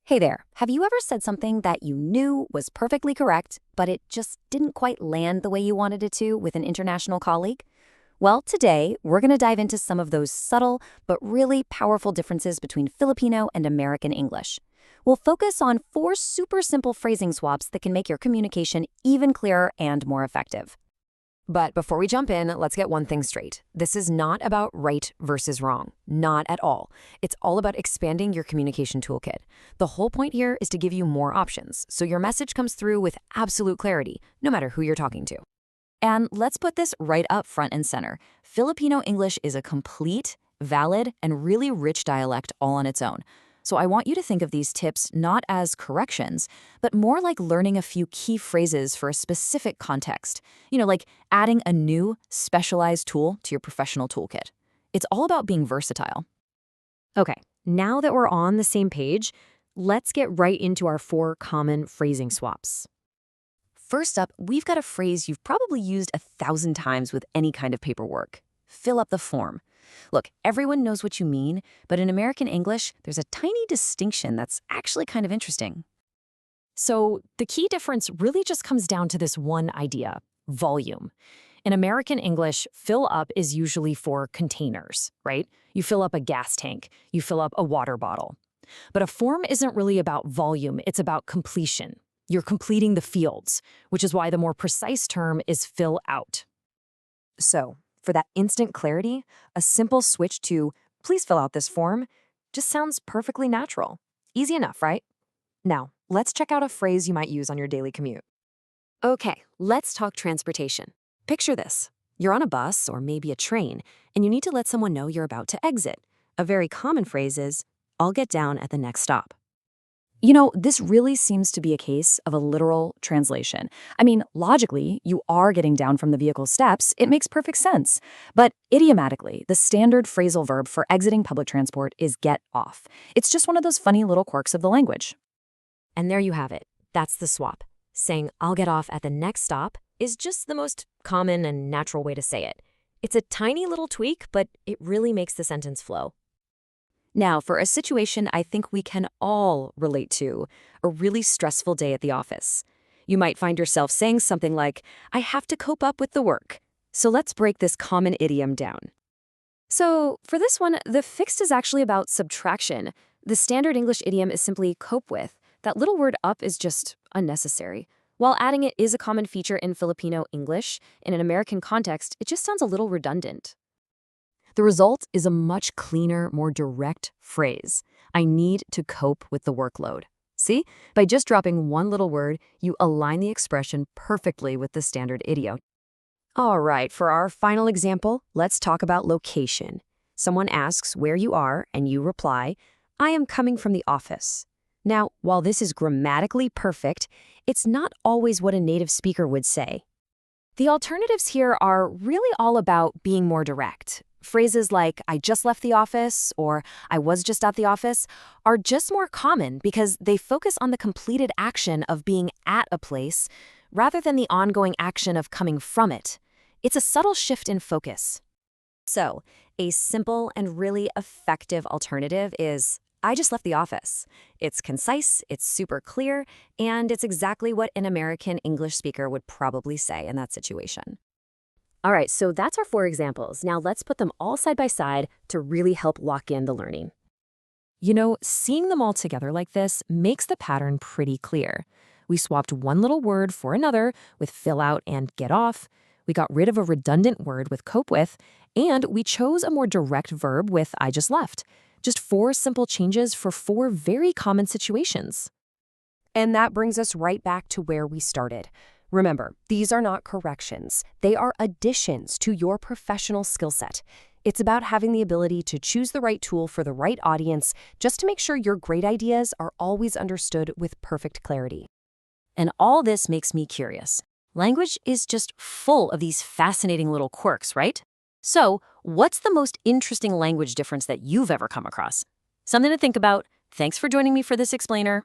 Hey there, have you ever said something that you knew was perfectly correct, but it just didn't quite land the way you wanted it to with an international colleague? Well, today, we're going to dive into some of those subtle but really powerful differences between Filipino and American English. We'll focus on 4 super simple phrasing swaps that can make your communication even clearer and more effective. But before we jump in, let's get one thing straight. This is not about right versus wrong. Not at all. It's all about expanding your communication toolkit. The whole point here is to give you more options, so your message comes through with absolute clarity, no matter who you're talking to. And let's put this right up front and center. Filipino English is a complete, valid, and really rich dialect all on its own. So I want you to think of these tips not as corrections, but more like learning a few key phrases for a specific context. Like adding a new, specialized tool to your professional toolkit. It's all about being versatile. Okay, now that we're on the same page, let's get right into our 4 common phrasing swaps. First up, we've got a phrase you've probably used 1,000 times with any kind of paperwork. Fill up the form. Look, everyone knows what you mean, but in American English, there's a tiny distinction that's actually kind of interesting. So the key difference really just comes down to this one idea: volume. In American English, fill up is usually for containers, right? You fill up a gas tank, you fill up a water bottle. But a form isn't really about volume, it's about completion. You're completing the fields, which is why the more precise term is fill out. So, for that instant clarity, a simple switch to "please fill out this form" just sounds perfectly natural. Easy enough, right? Now, let's check out a phrase you might use on your daily commute. Okay, let's talk transportation. Picture this. You're on a bus or maybe a train, and you need to let someone know you're about to exit. A very common phrase is, "I'll get down at the next stop." This really seems to be a case of a literal translation. I mean, logically, you are getting down from the vehicle steps. It makes perfect sense. But idiomatically, the standard phrasal verb for exiting public transport is get off. It's just one of those funny little quirks of the language. And there you have it. That's the swap. Saying "I'll get off at the next stop" is just the most common and natural way to say it. It's a tiny little tweak, but it really makes the sentence flow. Now, for a situation I think we can all relate to, a really stressful day at the office. You might find yourself saying something like, "I have to cope up with the work." So let's break this common idiom down. So for this one, the fixed is actually about subtraction. The standard English idiom is simply cope with. That little word up is just unnecessary. While adding it is a common feature in Filipino English, in an American context, it just sounds a little redundant. The result is a much cleaner, more direct phrase. I need to cope with the workload. See? By just dropping one little word, you align the expression perfectly with the standard idiom. All right, for our final example, let's talk about location. Someone asks where you are, and you reply, "I am coming from the office." Now, while this is grammatically perfect, it's not always what a native speaker would say. The alternatives here are really all about being more direct. Phrases like "I just left the office" or "I was just at the office" are just more common because they focus on the completed action of being at a place rather than the ongoing action of coming from it. It's a subtle shift in focus. So, a simple and really effective alternative is "I just left the office." It's concise, it's super clear, and it's exactly what an American English speaker would probably say in that situation. All right, so that's our 4 examples. Now let's put them all side by side to really help lock in the learning. Seeing them all together like this makes the pattern pretty clear. We swapped one little word for another with fill out and get off. We got rid of a redundant word with cope with, and we chose a more direct verb with I just left. Just 4 simple changes for 4 very common situations. And that brings us right back to where we started. Remember, these are not corrections. They are additions to your professional skill set. It's about having the ability to choose the right tool for the right audience just to make sure your great ideas are always understood with perfect clarity. And all this makes me curious. Language is just full of these fascinating little quirks, right? So, what's the most interesting language difference that you've ever come across? Something to think about. Thanks for joining me for this explainer.